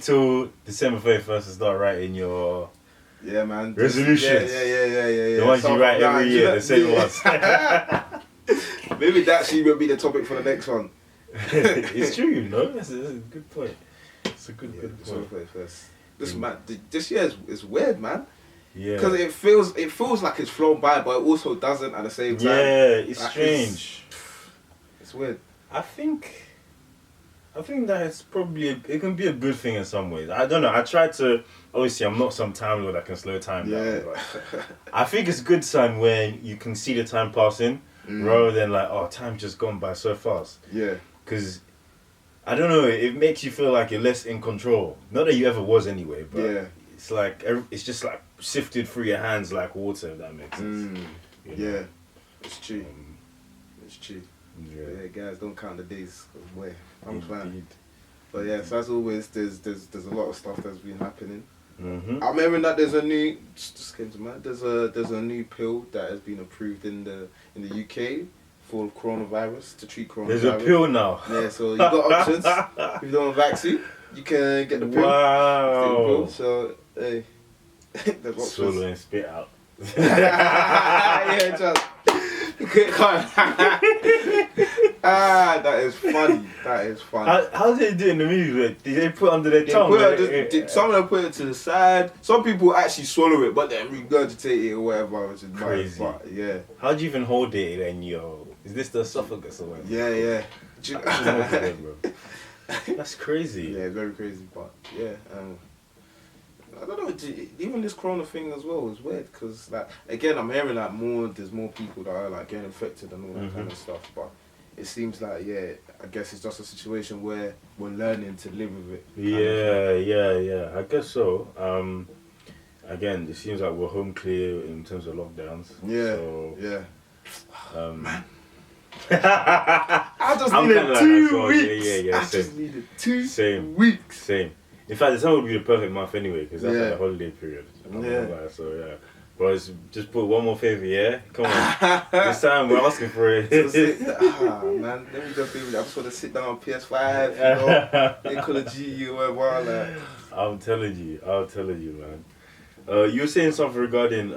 till December 31st to start writing your man. resolutions. Yeah. The ones you write every year, the same ones. Maybe that should even be the topic for the next one. It's true, you know. That's a good point. It's a good point. This year is weird, man. Yeah. Because it feels like it's flown by, but it also doesn't at the same time. Yeah, it's like strange. It's weird. I think that it's probably it can be a good thing in some ways. I don't know. I try to. Obviously, I'm not some time lord that can slow time down. But I think it's a good sign when you can see the time passing rather than like, oh, time just gone by so fast. Yeah. Because I don't know. It makes you feel like you're less in control. Not that you ever was anyway, but it's like it's just like sifted through your hands like water. If that makes sense. You know? Yeah, it's true. It's true. Yeah, guys, don't count the days. I'm fine. But yeah, so as always, there's a lot of stuff that's been happening. I'm hearing that there's a new. Just came to mind. There's a new pill that has been approved in the UK for coronavirus, to treat coronavirus. There's a pill now. Yeah, so you got options. If you don't want vaccine, you can get the pill. Wow. So hey, there's options. Swallow and spit out. Yeah, just. That is funny. How did they do it in the movie? Did they put it under their tongue? Some of them put it to the side. Some people actually swallow it, but then regurgitate it or whatever, which is crazy. But, yeah. How do you even hold it then, yo? Is this the esophagus or whatever? Yeah. That's crazy. Yeah, it's very crazy, but yeah. I don't know. Even this corona thing as well is weird because, like, again, I'm hearing like there's more people that are like getting infected and all that kind of stuff. But it seems like, I guess it's just a situation where we're learning to live with it. Yeah. I guess so. Again, it seems like we're home clear in terms of lockdowns. Man. I just needed 2 weeks. Yeah. I Same. just needed 2 Same. weeks. Same. In fact, December would be the perfect month anyway, because that's like the holiday period. So yeah. Bros, just put one more favour, yeah? Come on. This time we're asking for it. Man, let me just I just want to sit down on PS5, you know, they call it GU or whatever. Like. I'm telling you, man. You were saying something regarding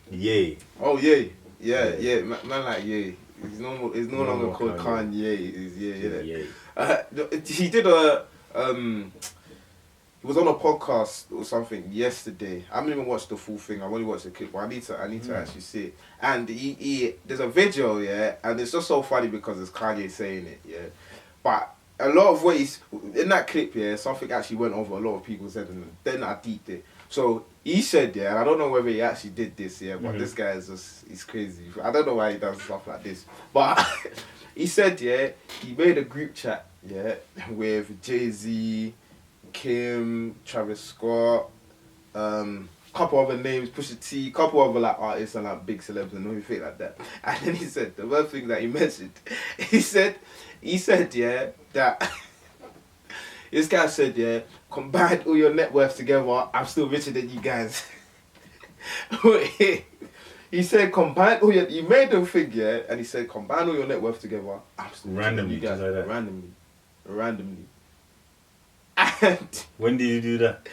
Ye. Oh, Ye. Yeah. Man like Ye. He's no longer called Kanye. He's Ye. He did he was on a podcast or something yesterday. I haven't even watched the full thing. I've only watched the clip, but I need to actually see it. And he there's a video, and it's just so funny because it's Kanye saying it, But a lot of what he's in that clip, something actually went over a lot of people's head, and then I deeped it. So he said, and I don't know whether he actually did this, but this guy is he's crazy. I don't know why he does stuff like this, but he said, he made a group chat, with Jay-Z, Kim, Travis Scott, couple other names, Pusha T, couple other like artists and like big celebs and everything like that. And then he said the one thing that he mentioned, he said that this guy said, combine all your net worths together, I'm still richer than you guys. He said combine all your, he made the figure, and he said combine all your net worth together, I'm still randomly, richer than you guys. like that. Randomly. And when did you do that?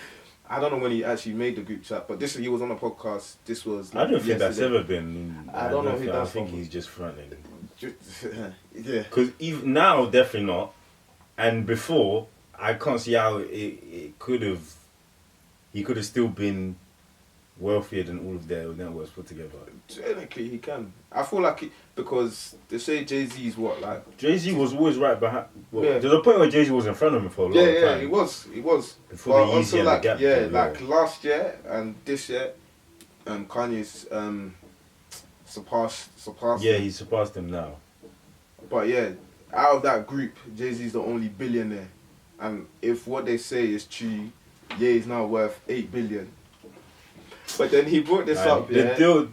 I don't know when he actually made the group chat, but he was on a podcast. This was. Like, I don't think that's ever been. I don't know if he does. I think he's just fronting. Yeah. Because even now, definitely not. And before, I can't see how it could have. He could have still been wealthier than all of their networks put together. Technically, he can. I feel like because they say Jay-Z's what, like... Jay-Z was always right behind... Well, there's a point where Jay-Z was in front of him for a long time. Yeah, he was. Before the Yeezy and the Gap. Like last year and this year, Kanye's surpassed Yeah, him. he surpassed him now. But out of that group, Jay-Z's the only billionaire. And if what they say is true, Ye's now worth 8 billion. But then he brought this up, the deal,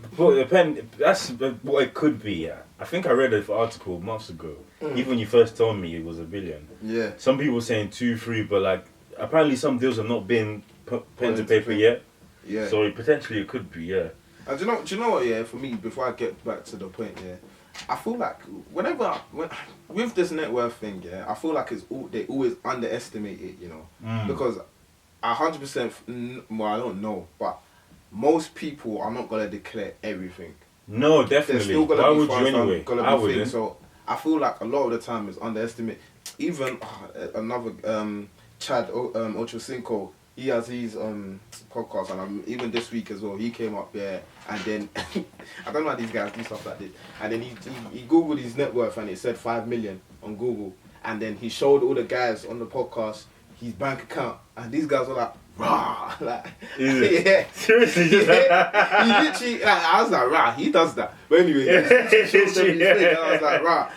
that's what it could be, I think I read an article months ago. Even when you first told me it was $1 billion. Yeah. Some people saying 2, 3, but like, apparently some deals have not been pen to paper yet. Yeah. So potentially it could be, do you know what, for me, before I get back to the point, I feel like with this net worth thing, yeah, I feel like they always underestimate it, you know, because 100%. Well, I don't know, but most people are not gonna declare everything. No, definitely. There's still gonna Why be would you anyway? I wouldn't. So I feel like a lot of the time is underestimate. Even another Chad Ochocinco, he has his podcast, and even this week as well, he came up there, and then I don't know how these guys do stuff like this, and then he googled his net worth, and it said 5 million on Google, and then he showed all the guys on the podcast his bank account, and these guys were like, rah, like, yeah, seriously, yeah. He literally, like, I was like, rah, he does that, but anyway, he showed them his thing, and I was like, rah.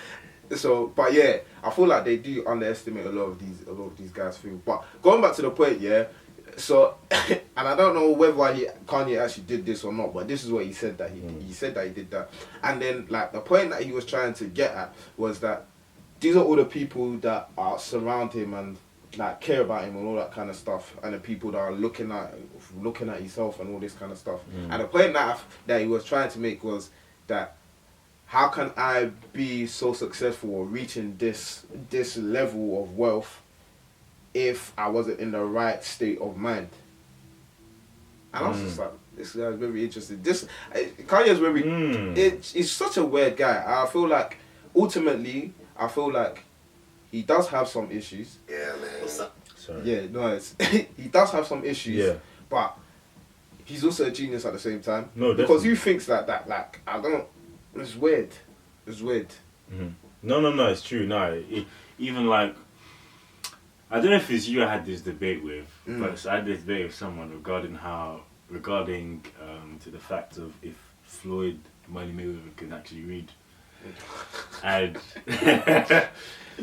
So, but yeah, I feel like they do underestimate a lot of these guys' things. But going back to the point, yeah. So, and I don't know whether Kanye actually did this or not, but this is what he said that he said that he did that. And then, like, the point that he was trying to get at was that these are all the people that are surround him and like care about him and all that kind of stuff, and the people that are looking at himself and all this kind of stuff. And the point that he was trying to make was that, how can I be so successful or reaching this level of wealth if I wasn't in the right state of mind? And I was just like, this guy's very interesting. Kanye's very... It's such a weird guy. I feel like, ultimately, he does have some issues. Yeah, man. What's up? Sorry. Yeah, no, he does have some issues. Yeah. But he's also a genius at the same time. No, because definitely. you thinks like that. Like, I don't... It's weird. It's weird. No, it's true. No, even like, I don't know if it's you I had this debate with, but I had this debate with someone regarding to the fact of if Floyd Mayweather can actually read. And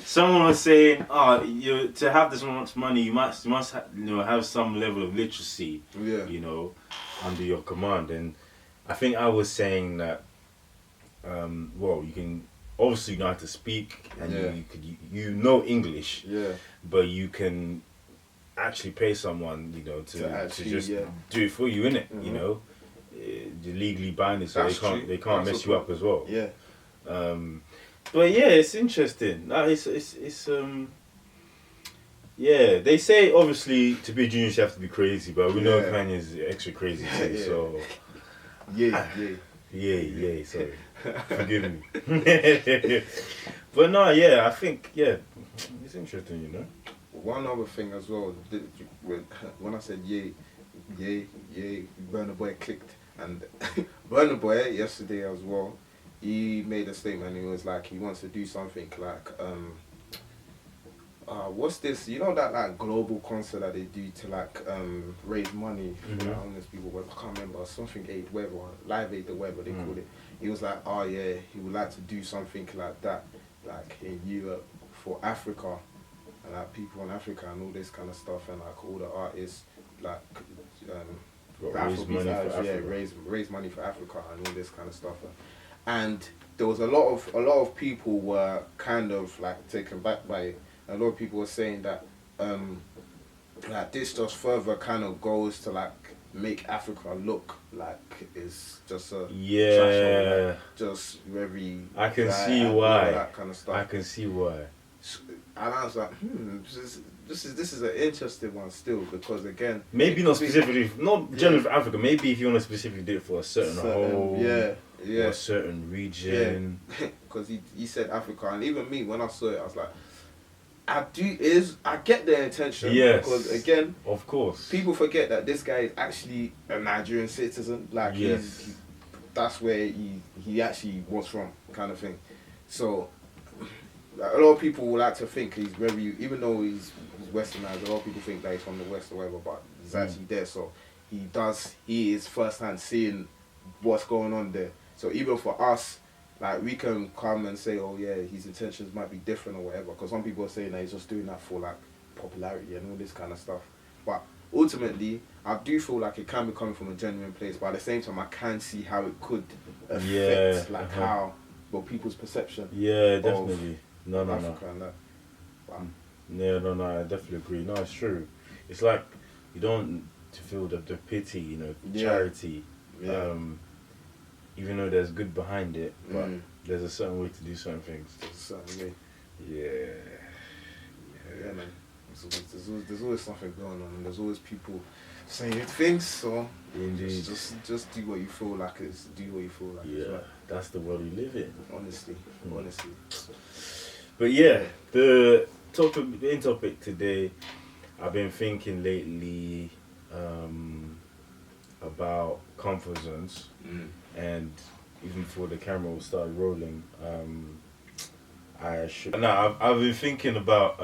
someone was saying, to have this much money, you must have some level of literacy, under your command. And I think I was saying that, you can obviously know how to speak, and you know English, but you can actually pay someone, to just do it for you, innit? You know, you're legally binding, so they can't mess you up as well. Yeah. But yeah, it's interesting. It's yeah. They say obviously to be a genius you have to be crazy, but we know Kanye's extra crazy too. So yeah. Sorry, forgive me. But no, I think it's interesting, One other thing as well. When I said yay, Burna Boy clicked, and Burna Boy yesterday as well. He made a statement. He was like, he wants to do something like, what's this? You know that like global concert that they do to like raise money for homeless people. I can't remember, something aid, whatever, Live Aid or whatever they call it. He was like, oh yeah, he would like to do something like that, like in Europe for Africa, and like people in Africa and all this kind of stuff, and like all the artists like raise money for Africa and all this kind of stuff. And there was a lot of people were kind of like taken back by it. A lot of people were saying that like this just further kind of goes to like make Africa look like it's just a trash hole, like, just very. I can see why. That kind of stuff. I can see why. And I was like, this is an interesting one still, because again, maybe not specifically, not generally for Africa. Maybe if you want to specifically do it for a certain whole, or a certain region. Because he said Africa, and even me when I saw it, I was like, I get their intention. Yes. Because again, of course, people forget that this guy is actually a Nigerian citizen. Like that's where he actually was from, kind of thing. So. A lot of people would like to think he's very, even though he's westernized, a lot of people think that he's from the West or whatever, but he's actually there, so he is first hand seeing what's going on there. So even for us, like, we can come and say, oh yeah, his intentions might be different or whatever, because some people are saying that he's just doing that for like popularity and all this kind of stuff. But ultimately, I do feel like it can be coming from a genuine place, but at the same time, I can see how it could affect how people's perception. Yeah, definitely. No. And that. Wow. Yeah, no, I definitely agree. No, it's true. It's like you don't to feel the pity, charity. Yeah. Even though there's good behind it, but There's a certain way to do certain things. There's a certain way. Yeah. Yeah, man. There's always something going on, and there's always people saying things. So Indeed. just do what you feel like. Do what you feel like. Yeah, Right. that's the world we live in. Honestly. But yeah, the main topic today, I've been thinking lately about comfort zones, and even before the camera will start rolling, I've been thinking about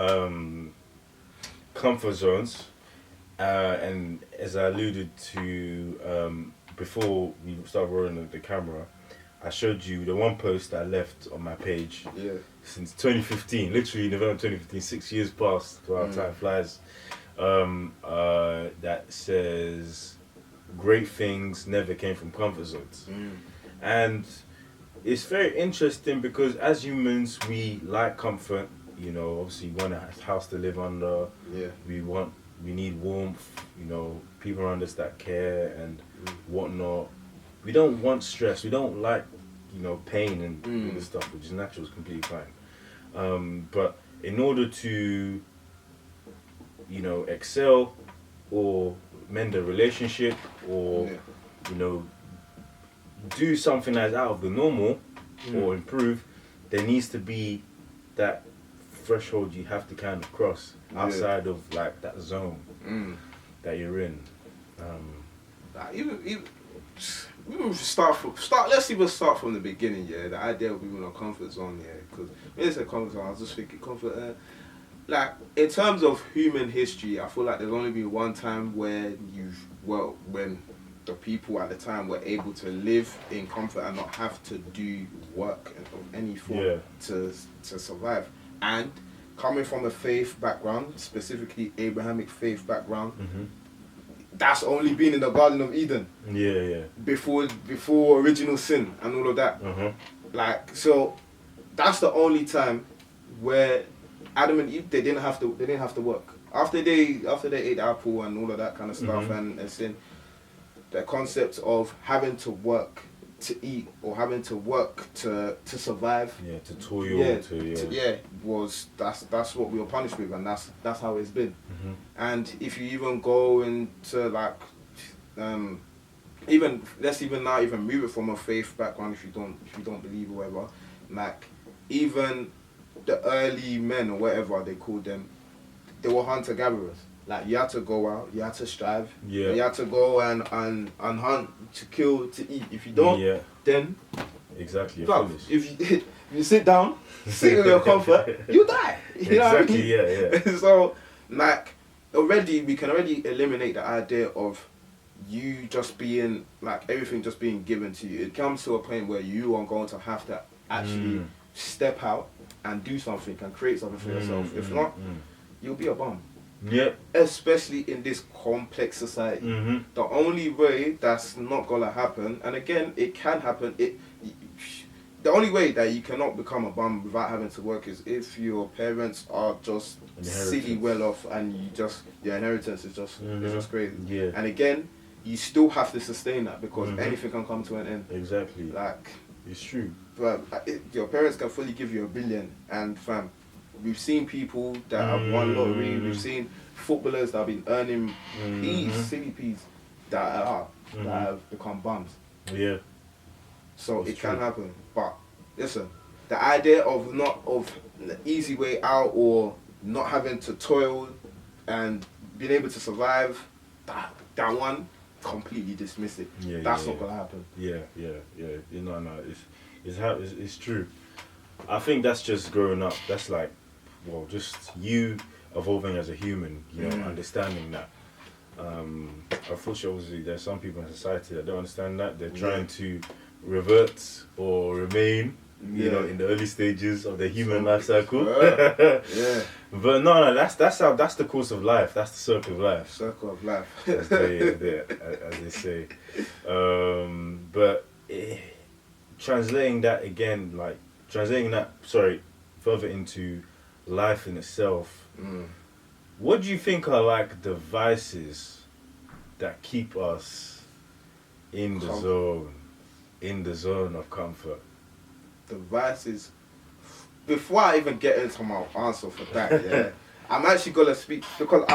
comfort zones, and as I alluded to before we start rolling the camera, I showed you the one post I left on my page. Yeah. Since 2015, literally November 2015, 6 years passed. Wow, time flies. That says, "Great things never came from comfort zones," and it's very interesting because as humans we like comfort. You know, obviously we want a house to live under. Yeah. We need warmth. You know, people around us that care and whatnot. We don't want stress. We don't like, pain and all this stuff, which is natural. It's completely fine. But in order to, excel or mend a relationship or, do something that's out of the normal or improve, there needs to be that threshold you have to kind of cross outside of like that zone that you're in. Let's even start from the beginning. Yeah, the idea of being in a comfort zone. Yeah, because when it's a comfort zone, I was just thinking comfort. Like in terms of human history, I feel like there's only been one time where when the people at the time were able to live in comfort and not have to do work of any form to survive. And coming from a faith background, specifically Abrahamic faith background, that's only been in the Garden of Eden. Yeah. Before original sin and all of that. Like, so that's the only time where Adam and Eve they didn't have to work. After they ate the apple and all of that kind of stuff and sin, the concept of having to work to eat or having to work to survive. Yeah, to toil. That's what we were punished with, and that's how it's been. And if you even go into like, let's even move it from a faith background if you don't believe or whatever, like even the early men or whatever they called them, they were hunter gatherers. Like you had to go out, you had to strive, you had to go and hunt, to kill, to eat. If you don't, then exactly. If you sit down, sit in your comfort, you die. You know what I mean? Yeah. So like we can already eliminate the idea of you just being like everything just being given to you. It comes to a point where you are going to have to actually step out and do something and create something for yourself. If not, you'll be a bum. Yeah. Especially in this complex society. The only way that's not gonna happen, and again, it can happen. The only way that you cannot become a bum without having to work is if your parents are just silly well off, and your inheritance is just crazy. Yeah. And again, you still have to sustain that because anything can come to an end. Exactly. Like it's true. But your parents can fully give you $1 billion, and fam, we've seen people that have won lottery. We've seen footballers that have been earning silly peas, that have become bums. Yeah. So it's it true. can happen. But listen, the idea of the easy way out or not having to toil and being able to survive, that one, completely dismiss it. That's not gonna happen. Yeah. It's true. I think that's just growing up. That's like, just you evolving as a human, understanding that. Unfortunately, obviously, there's some people in society that don't understand that. They're trying to revert or remain, in the early stages of the human life cycle. But no, that's the course of life. That's the circle of life. Circle of life. as they say. But translating that further into life in itself. What do you think are like the vices that keep us in the zone of comfort? the vice is. Before I even get into my answer for that, yeah, I'm actually gonna speak because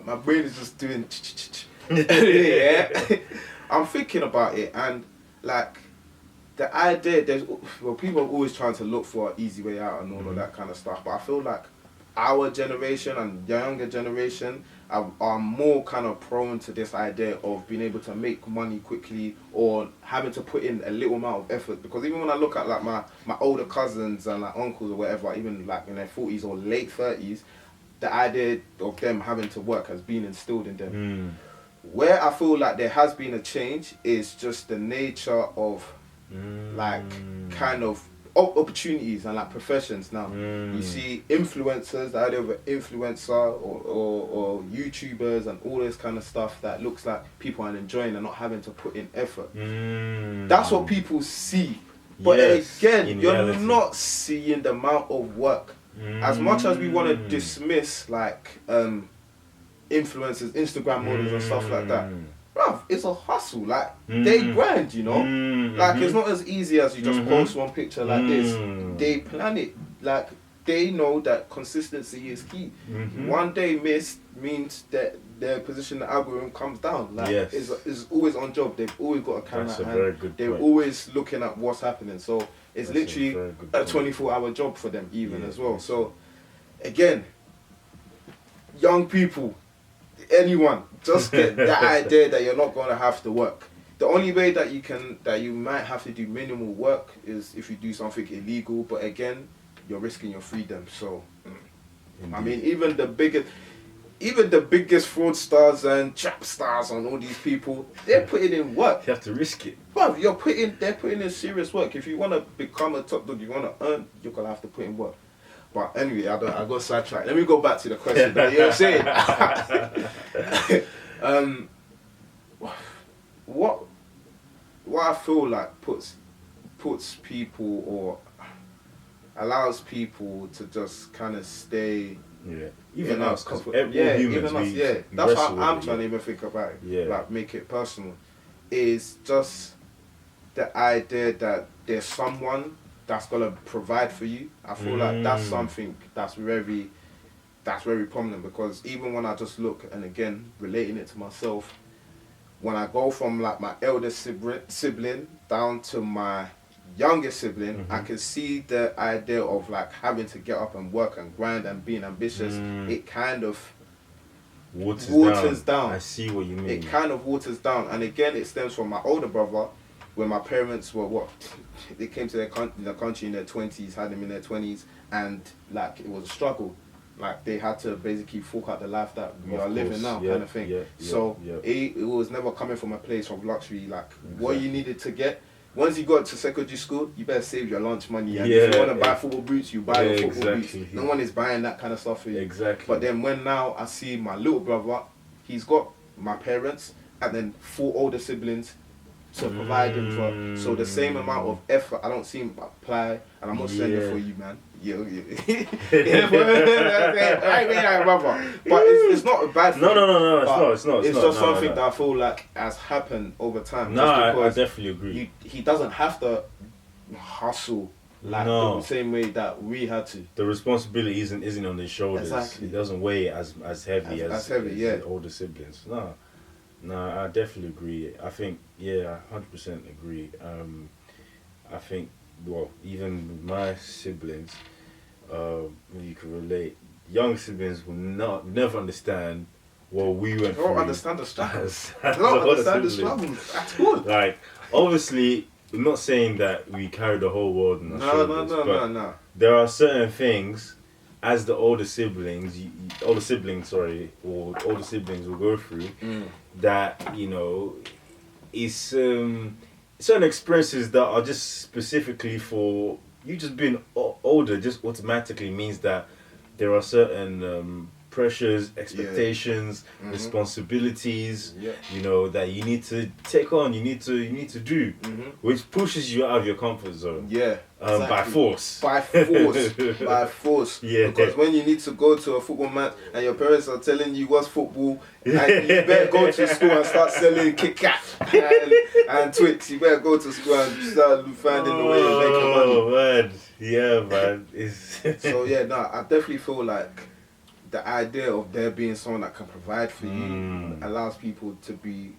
my brain is just doing. Yeah, I'm thinking about it and like the idea. People are always trying to look for an easy way out and all of that kind of stuff, but I feel like our generation and younger generation are more kind of prone to this idea of being able to make money quickly or having to put in a little amount of effort. Because even when I look at like my older cousins and like uncles or whatever, even like in their 40s or late 30s, the idea of them having to work has been instilled in them. Where I feel like there has been a change is just the nature of like kind of opportunities and like professions now. You see influencers, the idea of an influencer or YouTubers and all this kind of stuff that looks like people are enjoying and not having to put in effort. That's what people see. But again, you're not seeing the amount of work. As much as we want to dismiss like influencers, Instagram models and stuff like that, bruv, it's a hustle. Like they grind, you know. Like it's not as easy as you just post one picture like this. They plan it. Like they know that consistency is key. One day missed means that their position in the algorithm comes down. Like it's always on job. They've always got a camera. That's a very good They're point. always looking at what's happening. So it's literally a 24-hour job for them even as well. So again, young people, anyone, just get the idea that you're not going to have to work. The only way that you might have to do minimal work is if you do something illegal, but again, you're risking your freedom. So, I mean, even the biggest fraudsters and trap stars and all these people, they're putting in work. You have to risk it. Bro, they're putting in serious work. If you want to become a top dog, you want to earn, you're going to have to put in work. But anyway, I got sidetracked. Let me go back to the question. You know what I'm saying? What I feel like puts people or allows people to just kind of stay. Yeah. Even us, because humans, even us. Yeah, that's how I'm trying to even think about it. Yeah. Like make it personal. Is just the idea that there's someone that's gonna provide for you. I feel like that's something that's very prominent, because even when I just look, and again relating it to myself, when I go from like my eldest sibling down to my youngest sibling, I can see the idea of like having to get up and work and grind and being ambitious. It kind of waters down. I see what you mean. It kind of waters down, and again, it stems from my older brother. When my parents were they came to the country in their 20s, had them in their 20s, and like it was a struggle. Like they had to basically fork out the life that we are living now, kind of thing. It was never coming from a place of luxury. Like what you needed to get. Once you got to secondary school, you better save your lunch money. And if you want to buy football boots, you buy your football boots. No one is buying that kind of stuff for you. Exactly. But then when now I see my little brother, he's got my parents and then 4 older siblings to provide him for. So the same amount of effort, I don't see him apply, and I'm not saying it for you, man. Yeah. Right, brother. But it's not a bad thing. No, it's not. It's just something that I feel like has happened over time. No, I definitely agree. He doesn't have to hustle like the same way that we had to. The responsibility isn't on his shoulders. Exactly. It doesn't weigh as heavy as the older siblings. No, I definitely agree. I think, I 100% agree. I think, even my siblings, you can relate. Young siblings will never understand what we went through. They don't understand the struggles. They don't understand the struggles at all. Like, obviously, I'm not saying that we carry the whole world in our shoulders. No. There are certain things, as the older siblings will go through, that, is certain experiences that are just specifically for you. Just being older just automatically means that there are certain pressures, expectations, Mm-hmm. responsibilities, Yeah. you know, that you need to take on, you need to do, Mm-hmm. which pushes you out of your comfort zone. Yeah. Exactly. By force. By force. By force. Yeah. Because when you need to go to a football match and your parents are telling you what's football, and you better go to school and start selling Kit Kat and Twix. You better go to school and start finding a way of making money. Oh man, yeah, man. It's So yeah, no, I definitely feel like the idea of there being someone that can provide for you allows people to be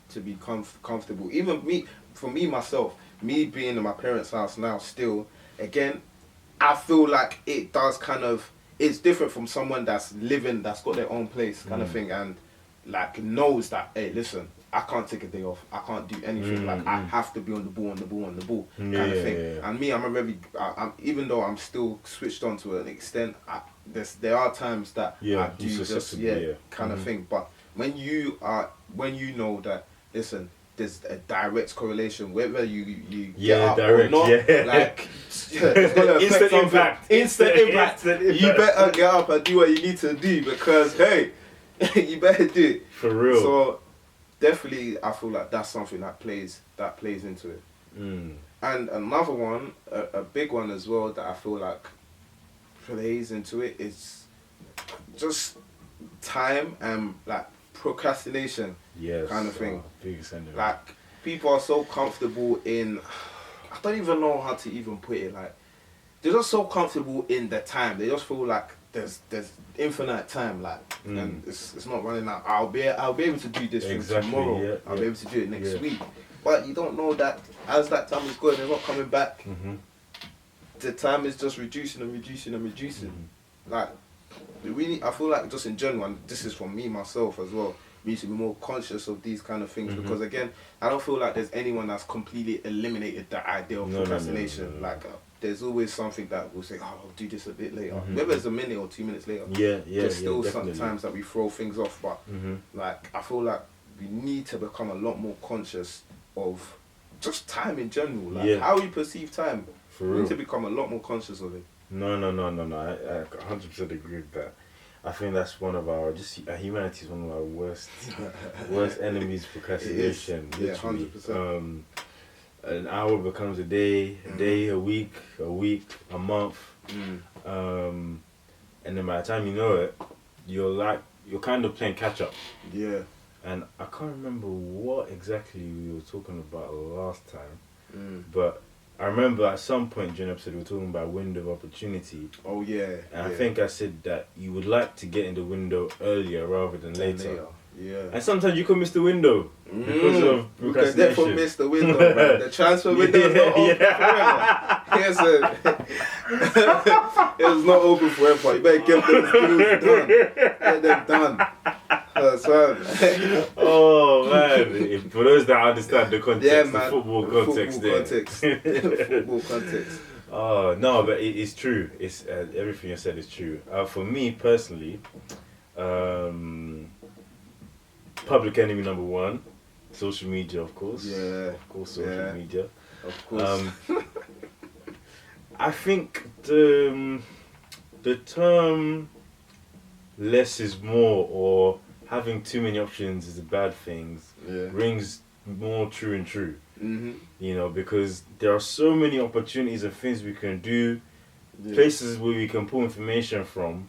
comfortable. Even me, for me myself, me being in my parents' house now, still, again, I feel like it does kind of, it's different from someone that's living, that's got their own place kind of thing, and like knows that, hey, listen, I can't take a day off, I can't do anything, like I have to be on the ball kind of thing. Yeah. And me, I'm even though I'm still switched on to an extent, there are times that I do just kind of thing. But when you know that, listen, there's a direct correlation whether you get up direct, or not, like it's gonna affect instant impact. You better get up and do what you need to do, because hey, you better do it for real. So definitely, I feel like that's something that plays into it. And another one, a big one as well, that I feel like plays into it is just time and like procrastination, kind of thing. Like people are so comfortable in, I don't even know how to even put it. Like they're just so comfortable in the time. They just feel like there's infinite time, like, and it's not running out. I'll be able to do this thing tomorrow. I'll be able to do it next week. But you don't know that as that time is going, it's not coming back. The time is just reducing and reducing and reducing. Like I feel like just in general, and this is from me myself as well, we need to be more conscious of these kind of things, because again, I don't feel like there's anyone that's completely eliminated the idea of procrastination. Like there's always something that will say, oh, I'll do this a bit later, whether it's a minute or 2 minutes later. There's still sometimes that we throw things off, but like I feel like we need to become a lot more conscious of just time in general, like how we perceive time. We need to become a lot more conscious of it. No. I 100% agree with that. I think that's one of our, humanity is one of our worst enemies, procrastination. Yeah, 100%. An hour becomes a day, a week, a month. And then by the time you know it, you're kind of playing catch up. Yeah. And I can't remember what exactly we were talking about last time, but I remember at some point during the episode we were talking about window of opportunity. Oh yeah. And I think I said that you would like to get in the window earlier rather than later. Yeah. And sometimes you can miss the window because of procrastination. You can definitely miss the window, man. The transfer window is not open forever. It's not open forever. You better get those deals done. Get them done. Oh man! For those that understand the context, the football context, football context. Oh no, but it's true. It's everything you said is true. For me personally, public enemy number one, social media, of course. Yeah. Of course, social media. Of course. I think the term less is more, or having too many options is a bad thing, rings more true and true. You know, because there are so many opportunities and things we can do, places where we can pull information from.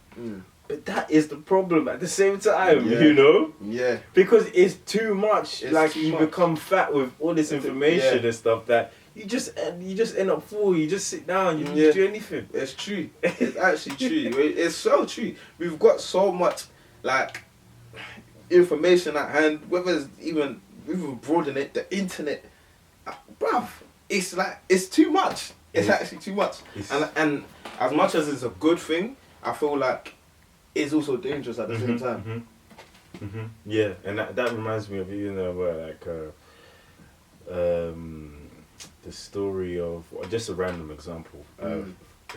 But that is the problem at the same time, you know? Yeah. Because it's too much. You become fat with all this information and stuff that you just end up full. You just sit down, you don't do anything. It's true. It's actually true. It's so true. We've got so much, like, information at hand, whether it's even broaden it, the internet, bruv, it's like, it's too much. It's actually too much. And as much as it's a good thing, I feel like it's also dangerous at the same time. Yeah, and that reminds me of, you know, the story of, just a random example,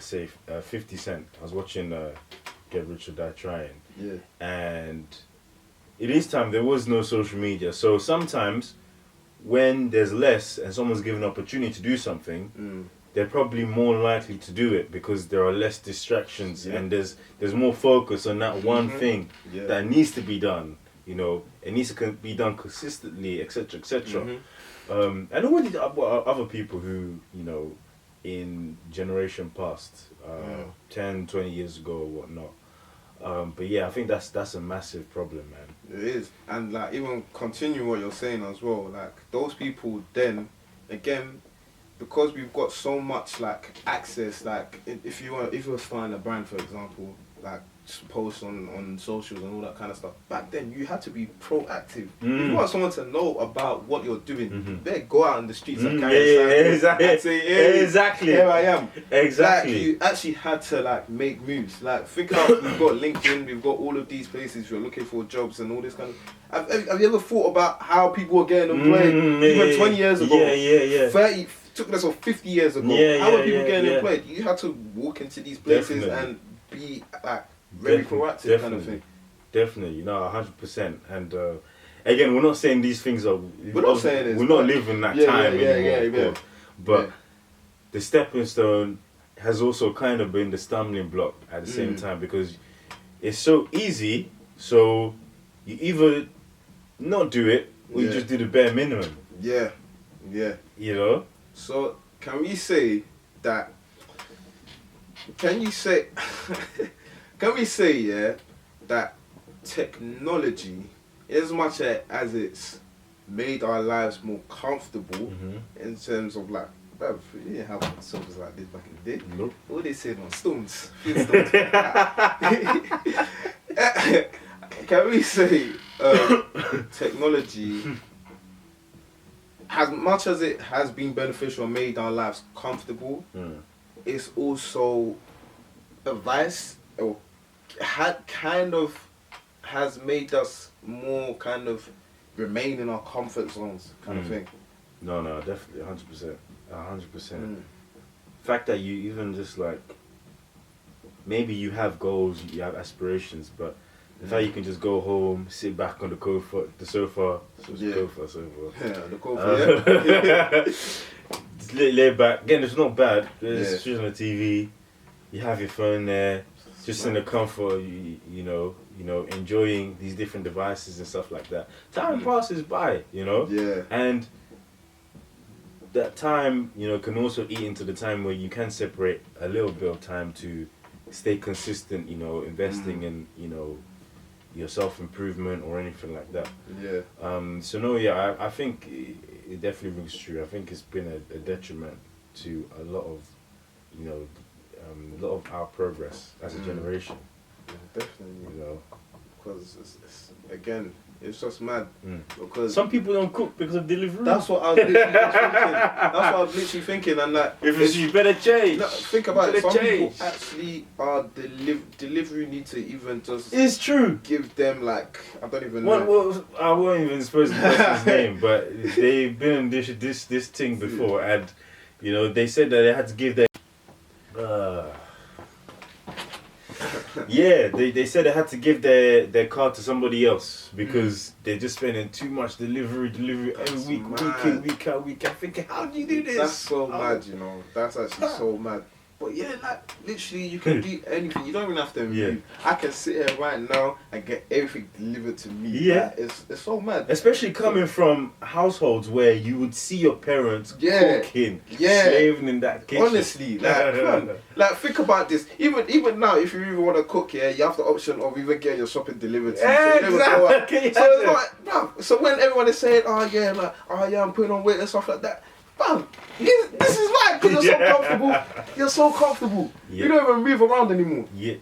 say 50 Cent. I was watching Get Rich or Die Trying, and in his time there was no social media, so sometimes when there's less and someone's given an opportunity to do something, they're probably more likely to do it because there are less distractions and there's more focus on that one thing that needs to be done. You know, it needs to be done consistently, etc., etc. And all these other people who, you know, in generation past, 10, 20 years ago or whatnot. But yeah, I think that's a massive problem, man. It is, and like even continue what you're saying as well. Like those people, then again, because we've got so much like access. Like if you're starting a brand, for example, like post on socials and all that kind of stuff. Back then, you had to be proactive. If you want someone to know about what you're doing, you better go out in the streets and carry exactly. and say, hey, Exactly. Here I am. Exactly. Like, you actually had to like make moves. Like think out, we've got LinkedIn, we've got all of these places. You're looking for jobs and all this kind of. Have you ever thought about how people were getting employed even 20 years ago? Yeah. 30. Took us 50 years ago. How are people getting employed? You had to walk into these places and be like very proactive kind of thing. Definitely, 100%. And again, we're not saying these things are. We're not saying this. We're not living that time anymore. But the stepping stone has also kind of been the stumbling block at the same time because it's so easy. So you either not do it or you just do the bare minimum. Yeah. You know. So can we say that? Can we say that technology, as much as it's made our lives more comfortable in terms of like, bruv, we didn't have soldiers like this back in the day. Nope. What they said on stones. Can we say technology, as much as it has been beneficial and made our lives comfortable, it's also a vice, or has made us more kind of remain in our comfort zones kind of thing. No, definitely 100%. 100%. The fact that you even just like, maybe you have goals, you have aspirations, but the fact you can just go home, sit back on the sofa. Just lay back. Again, it's not bad. It's just on the TV. You have your phone there, just in the comfort. You know, enjoying these different devices and stuff like that. Time passes by, you know. Yeah. And that time, you know, can also eat into the time where you can separate a little bit of time to stay consistent. You know, investing in, you know, your self-improvement or anything like that. I think it definitely rings true. I think it's been a detriment to a lot of, you know, a lot of our progress as a generation. Yeah, definitely. You know, because it's again, it's just mad. Because some people don't cook because of delivery. That's what I was literally thinking. That's what I was literally thinking, and like, if you better change. No, think about it. Some people actually are delivery need to even just. It's true. Give them like, I don't even know. Well, I won't even suppose the person's name, but they've been in this thing before, and you know they said that they had to give their. They said they had to give their car to somebody else because they're just spending too much delivery every week out. Thinking, how do you do this? That's so mad, you know. That's actually so mad. But yeah, like literally, you can do anything. You don't even have to move. I can sit here right now and get everything delivered to me. Yeah, like, it's so mad. Especially coming from households where you would see your parents cooking, slaving in that kitchen. Honestly, like think about this. Even now, if you even want to cook, you have the option of even getting your shopping delivered to you. Exactly. So it's like, bruv, so when everyone is saying, I'm putting on weight and stuff like that. Bam, this is why, because you're so comfortable. You're so comfortable. You don't even move around anymore. Yeah.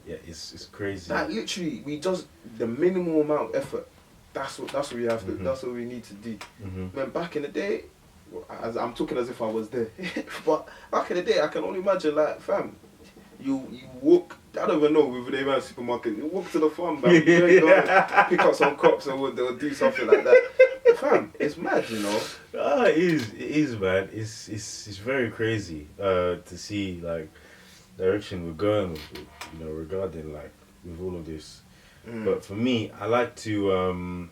It's crazy. Like literally, we just the minimal amount of effort. That's what we have to. That's what we need to do. Man, back in the day, I'm talking as if I was there, but back in the day, I can only imagine like, fam, you walk. I don't even know with the amount of supermarket. You walk to the farm, man. You go pick up some crops or they'll do something like that. Fam, it's mad, you know. It is, man. It's very crazy to see like direction we're going with, you know, regarding like with all of this. But for me, I like to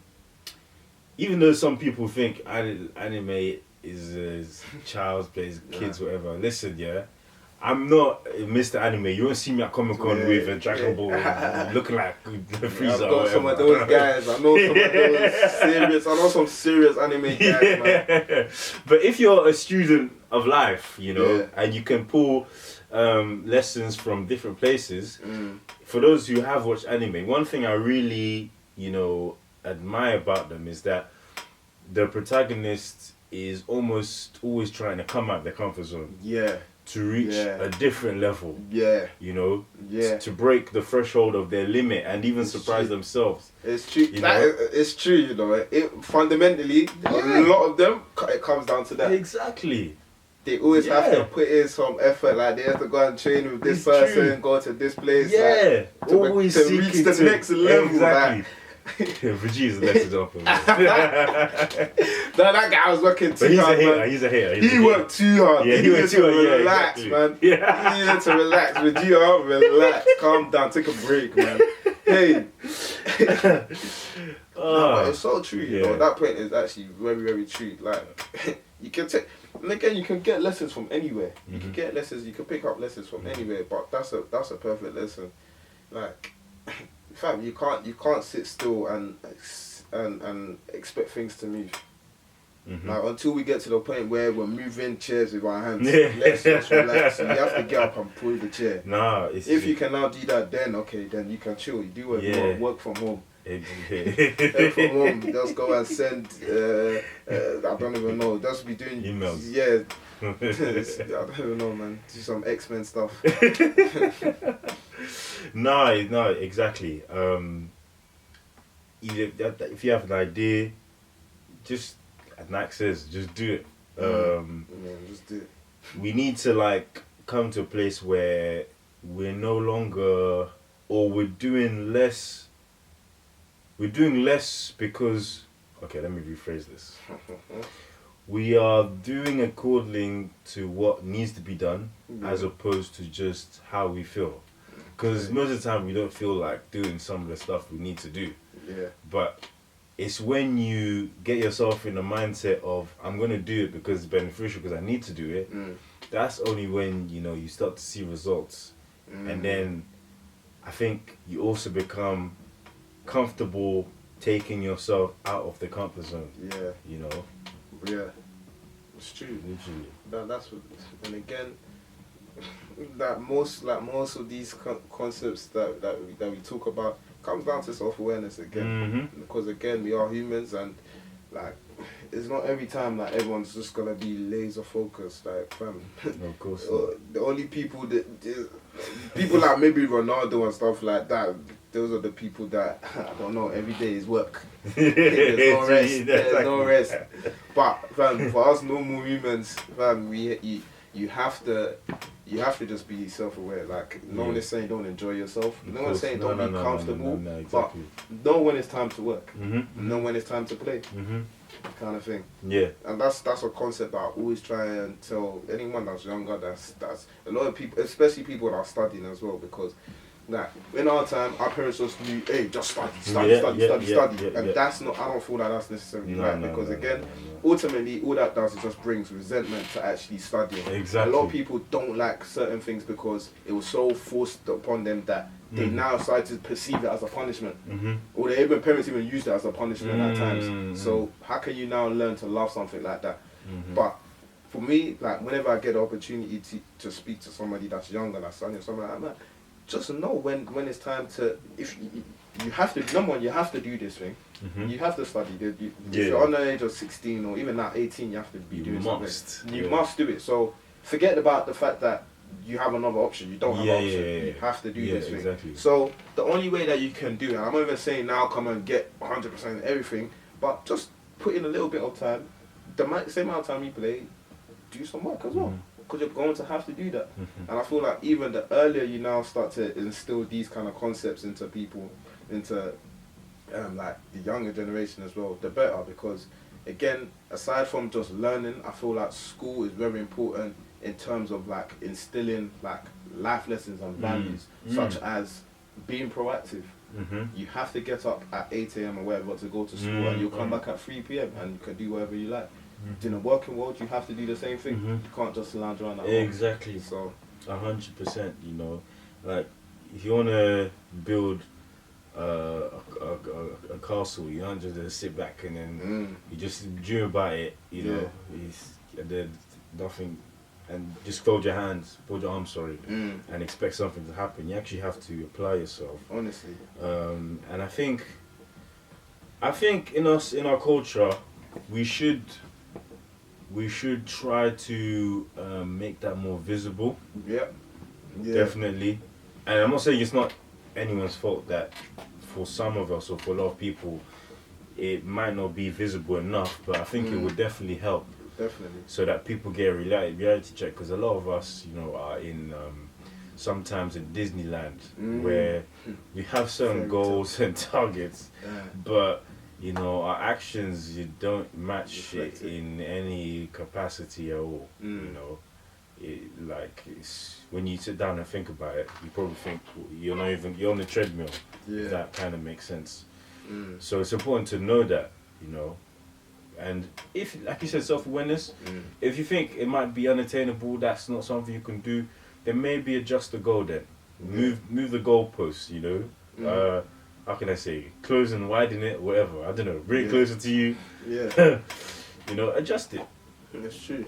even though some people think anime is child's play, is kids, whatever. Listen, yeah. I'm not Mr. Anime. You won't see me at Comic Con with a Dragon Ball looking like the Freezer. I've got some of those guys. I know some of those serious. I know some serious anime guys, man. But if you're a student of life, you know, and you can pull lessons from different places, for those who have watched anime, one thing I really, you know, admire about them is that the protagonist is almost always trying to come out of their comfort zone. Yeah. To reach a different level. Yeah. You know? Yeah. To break the threshold of their limit and even surprise themselves. It's true. It's true, you know. It fundamentally, a lot of them, it comes down to that. Exactly. They always have to put in some effort. Like, they have to go and train with this person, go to this place. Yeah. Like, always to reach the next level. Exactly. Vegeta's the next example. That guy was working too hard, man. He's a hater. He worked too hard. Yeah, he needed to relax, exactly. man. Yeah. He needed to relax. Vegeta, relax. Calm down. Take a break, man. Hey. No, but it's so true, you know. That point is actually very, very true. Like, you can take... And again, you can get lessons from anywhere. You can get lessons, you can pick up lessons from anywhere, but that's a perfect lesson. Like... Fam, you can't sit still and expect things to move. Like, until we get to the point where we're moving chairs with our hands, let's just relax. You have to get up and pull the chair. If you can now do that, then okay, then you can chill. You do work from home. Work from home. Just go and send. I don't even know. Just be doing emails. Yeah. I don't even know, man. Do some X-Men stuff. No, exactly. If you have an idea, just, as Nike says, just do it. Just do it. We need to like come to a place where we're no longer, or we're doing less. We're doing less because, okay, let me rephrase this. We are doing according to what needs to be done, as opposed to just how we feel. Because most of the time we don't feel like doing some of the stuff we need to do. Yeah. But it's when you get yourself in the mindset of, I'm going to do it because it's beneficial, because I need to do it. That's only when, you know, you start to see results. And then I think you also become comfortable taking yourself out of the comfort zone. Yeah. You know? Yeah. It's true. Literally. That's what, and again, that most of these concepts that we talk about comes down to self-awareness again. Because again, we are humans, and like, it's not every time like everyone's just gonna be laser focused. Like, fam, of course the only people like maybe Ronaldo and stuff like that, those are the people that, I don't know, every day is work. There's no rest. There's no rest. But fam, for us normal humans, fam, you have to just be self-aware. Like, no one is saying don't enjoy yourself. No one is saying don't be comfortable. No, exactly. But know when it's time to work. Know when it's time to play. Kind of thing. Yeah. And that's a concept that I always try and tell anyone that's younger. That's a lot of people, especially people that are studying as well, because like, in our time, our parents just knew, hey, just study. And that's not, I don't feel like that's necessarily right, because again, ultimately, all that does is just brings resentment to actually studying. Exactly. A lot of people don't like certain things because it was so forced upon them that they now decide to perceive it as a punishment. Or parents even use it as a punishment at times. So how can you now learn to love something like that? But for me, like, whenever I get the opportunity to speak to somebody that's younger, that's studying, something like that, just know when it's time to, if you have to, number one, you have to do this thing. You have to study. If you're under the age of 16 or even now 18, you have to be doing something. You must do it. So forget about the fact that you have another option. You don't have an option. You have to do this thing. Exactly. So the only way that you can do it, and I'm not even saying now come and get 100% everything, but just put in a little bit of time. The same amount of time you play, do some work as well. Because you're going to have to do that. And I feel like even the earlier you now start to instill these kind of concepts into people, into like the younger generation as well, the better. Because again, aside from just learning, I feel like school is very important in terms of like instilling like life lessons and values, such as being proactive. You have to get up at 8 AM or whatever to go to school, and you'll come back at 3 PM and you can do whatever you like. in the working world, you have to do the same thing. You can't just lounge around at home. Exactly. So 100%. You know, like if you want to build a castle, you don't just sit back and then you just dream about it. You know, there's nothing, and just fold your arms, sorry, and expect something to happen. You actually have to apply yourself. Honestly. And I think in our culture, we should try to make that more visible. Yeah. Definitely. And I'm not saying it's not anyone's fault that for some of us or for a lot of people it might not be visible enough, but I think it would definitely help. Definitely. So that people get a reality check, because a lot of us, you know, are in sometimes in Disneyland where we have certain goals and targets, but you know our actions, you don't match it in any capacity at all. You know, when you sit down and think about it, you probably think you're on the treadmill. If that kind of makes sense. So it's important to know that, you know. And if, like you said, self-awareness, if you think it might be unattainable, that's not something you can do, then maybe adjust the goal then. Move the goalposts, you know. How can I say? Close and widen it, whatever. I don't know. Bring it closer to you. Yeah. You know, adjust it. It's true.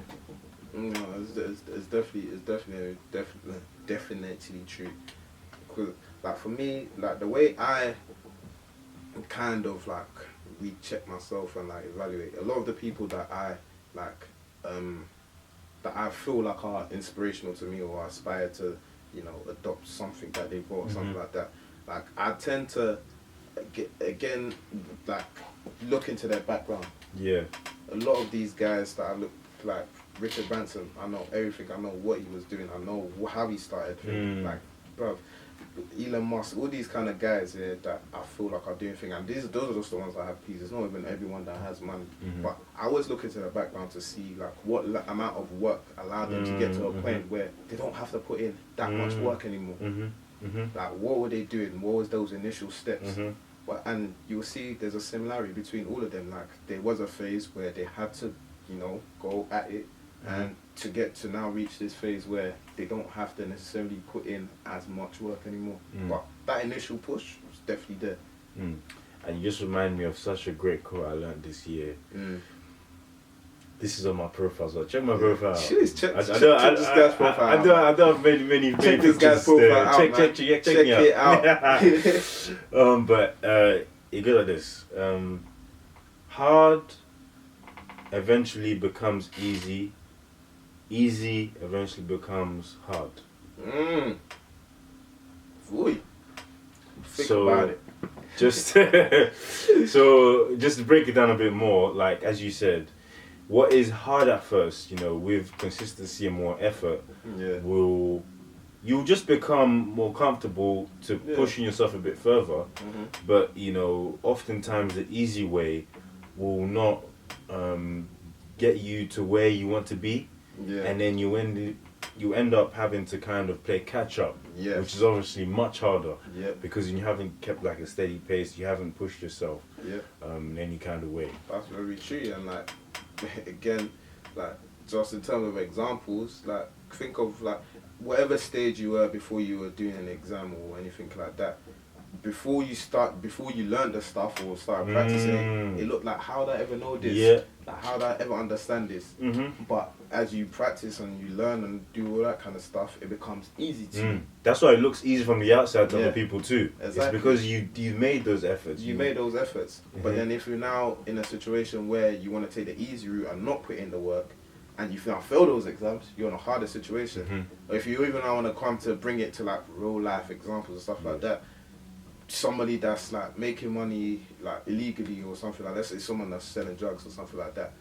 No, it's definitely true. Because, like, for me, like, the way I kind of, like, recheck myself and like evaluate a lot of the people that I like that I feel like are inspirational to me or aspire to, you know, adopt something that they've got or something like that. Like I tend to again like look into their background. Yeah. A lot of these guys that I look like Richard Branson, I know everything. I know what he was doing. I know how he started. Like, bruv, Elon Musk, all these kind of guys that I feel like are doing things, and those are just the ones that have peace. It's not even everyone that has money, but I always look into the background to see like what amount of work allowed them to get to a point where they don't have to put in that much work anymore. Like what were they doing? What was those initial steps? And you'll see there's a similarity between all of them. Like there was a phase where they had to, you know, go at it. And to get to now reach this phase where they don't have to necessarily put in as much work anymore. But that initial push was definitely there. And you just remind me of such a great quote I learned this year. This is on my profile, so check my profile out. Check this guy's profile out. I don't have many check this guy's profile out, check it out. But it goes like this. Hard eventually becomes easy. Easy eventually becomes hard. Think about it. Just so just to break it down a bit more, like as you said, what is hard at first, you know, with consistency and more effort, you'll just become more comfortable to pushing yourself a bit further. But you know, oftentimes the easy way will not get you to where you want to be. And then you end up having to kind of play catch up, which is obviously much harder because you haven't kept like a steady pace, you haven't pushed yourself in any kind of way. That's very true. And like again, like just in terms of examples, like think of like whatever stage you were before you were doing an exam or anything like that. Before you learned the stuff or started practicing it looked like, how did I ever know this? Like, how did I ever understand this? But as you practice and you learn and do all that kind of stuff, it becomes easy to you. That's why it looks easy from the outside to other people too. Exactly. It's because you made those efforts. You made those efforts. But then if you're now in a situation where you want to take the easy route and not put in the work, and you now fail those exams, you're in a harder situation. Or if you even now want to come to bring it to like real life examples and stuff like that, somebody that's like making money like illegally or something like that, let's say someone that's selling drugs or something like that,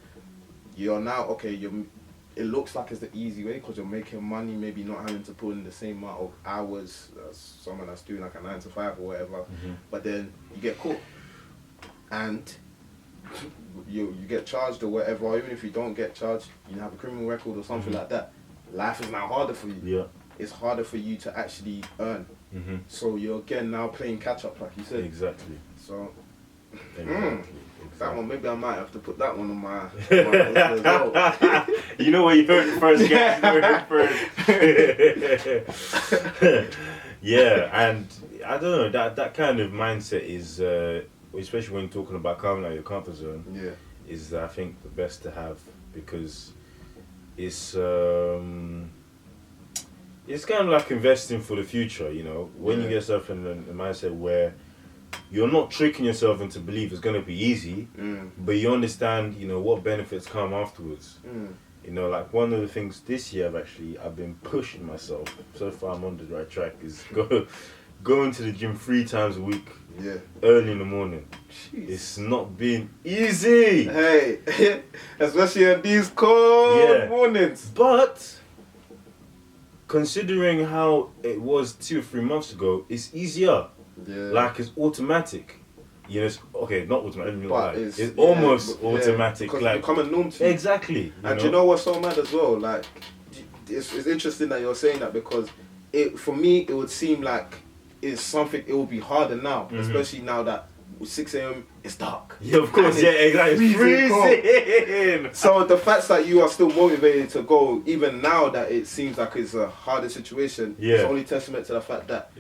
you're now it looks like it's the easy way because you're making money, maybe not having to put in the same amount of hours as someone that's doing like a 9 to 5 or whatever. But then you get caught and you get charged or whatever, or even if you don't get charged, you have a criminal record or something like that. Life is now harder for you. It's harder for you to actually earn. So you're again now playing catch up, like you said. Exactly. So That one, maybe I might have to put that one on my list as well. You know where you heard it first, guys. You heard it first. Yeah, and I don't know, that kind of mindset is, especially when talking about coming out of your comfort zone, is I think the best to have, because it's kind of like investing for the future, you know. When you get yourself in a mindset where you're not tricking yourself into believe it's going to be easy, but you understand, you know, what benefits come afterwards. You know, like one of the things this year I've been pushing myself, so far I'm on the right track, is going to the gym 3 times a week, early in the morning. Jeez. It's not been easy. Hey, especially on these cold mornings. But considering how it was 2 or 3 months ago, it's easier. Like it's automatic. You know, it's, okay, not automatic, but it's almost automatic. Because like, it's becoming norm to you. Exactly. And you know what's so mad as well? Like, it's interesting that you're saying that, because for me it would seem like it's something, it will be harder now, especially now that 6 a.m. it's dark. Yeah, of course, exactly. It's freezing. So the fact that you are still motivated to go, even now that it seems like it's a harder situation, it's only testament to the fact that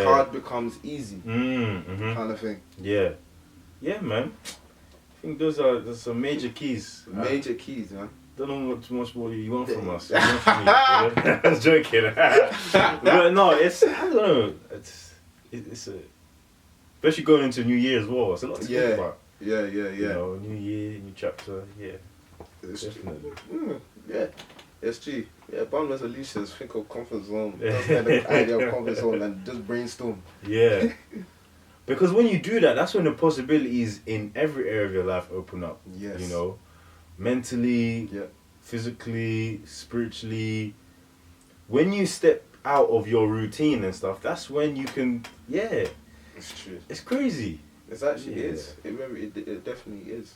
hard becomes easy, kind of thing. Yeah, man. I think those are some major keys. Major keys, man. Don't know what much more you want from us. You want from me, I was joking. But no, I don't know. It's a, especially going into New Year as well. It's a lot to think about. Yeah. You know, new year, new chapter. Yeah, definitely. SG. Yeah, bomb resolutions. Think of comfort zone. Just get the idea of comfort zone and just brainstorm. Yeah. Because when you do that, that's when the possibilities in every area of your life open up. Yes. You know, mentally, physically, spiritually. When you step out of your routine and stuff, that's when you can, It's true. It's crazy. It actually is. It definitely is.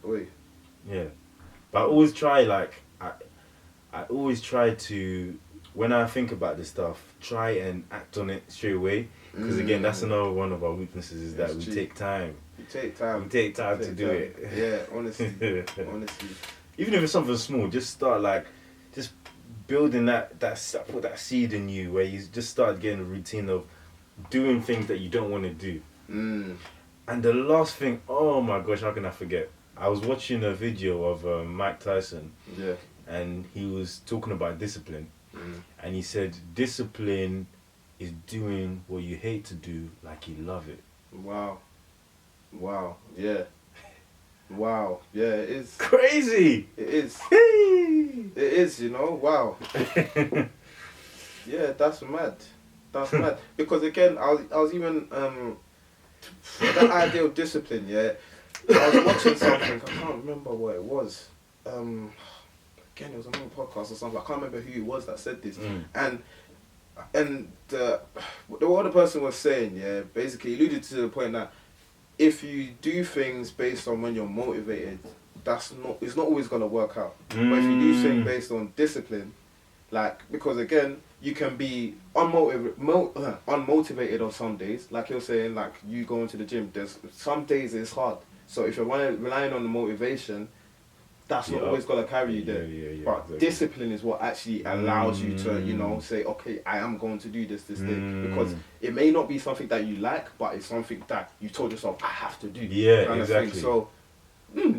Oi. Yeah. But I always try, like, I always try to, when I think about this stuff, try and act on it straight away. Because again, that's another one of our weaknesses, is that we take time. You take time. We take time to do it. Yeah, honestly. Honestly. Even if it's something small, just start just building that put that seed in you, where you just start getting a routine of doing things that you don't want to do. And the last thing, oh my gosh, how can I forget? I was watching a video of Mike Tyson. Yeah. And he was talking about discipline. And he said, discipline is doing what you hate to do like you love it. Wow. Yeah. Wow. Yeah, it is. Crazy. It is. It is, you know. Wow. Yeah, that's mad. That's mad. Because again, I was even that idea of discipline. Yeah, I was watching something. I can't remember what it was. Again, it was another podcast or something. I can't remember who it was that said this. And what the person was saying, basically alluded to the point that if you do things based on when you're motivated, it's not always gonna work out. But if you do things based on discipline, like, because again, you can be unmotivated on some days. Like you're saying, like you going to the gym, there's some days it's hard. So if you're relying on the motivation, that's not always gonna carry you there. But exactly. Discipline is what actually allows you to, you know, say, okay, I am going to do this day. Because it may not be something that you like, but it's something that you told yourself, I have to do. Yeah, kind exactly. So,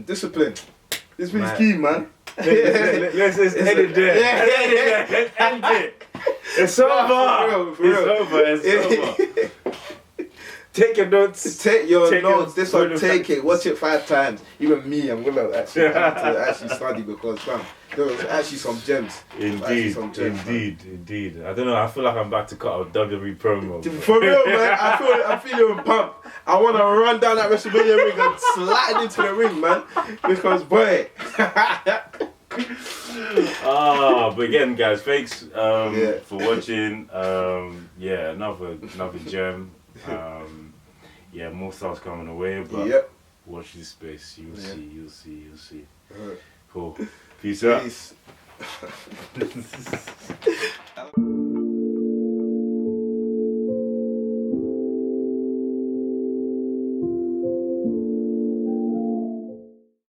discipline. Discipline is key, man. Let's end it there. Let's end it. It's over. It's over. Take your notes. Take your notes. This one, take it. Watch it 5 times. Even me, I'm gonna actually study, because there was actually some gems. Indeed. I don't know. I feel like I'm about to cut a WWE promo. For real, man. I feel you pumped. I want to run down that WrestleMania ring and slide into the ring, man. Because boy. But again, guys, thanks for watching. Another gem. More stuff's coming away, but watch this space. You'll see. Cool. Peace out.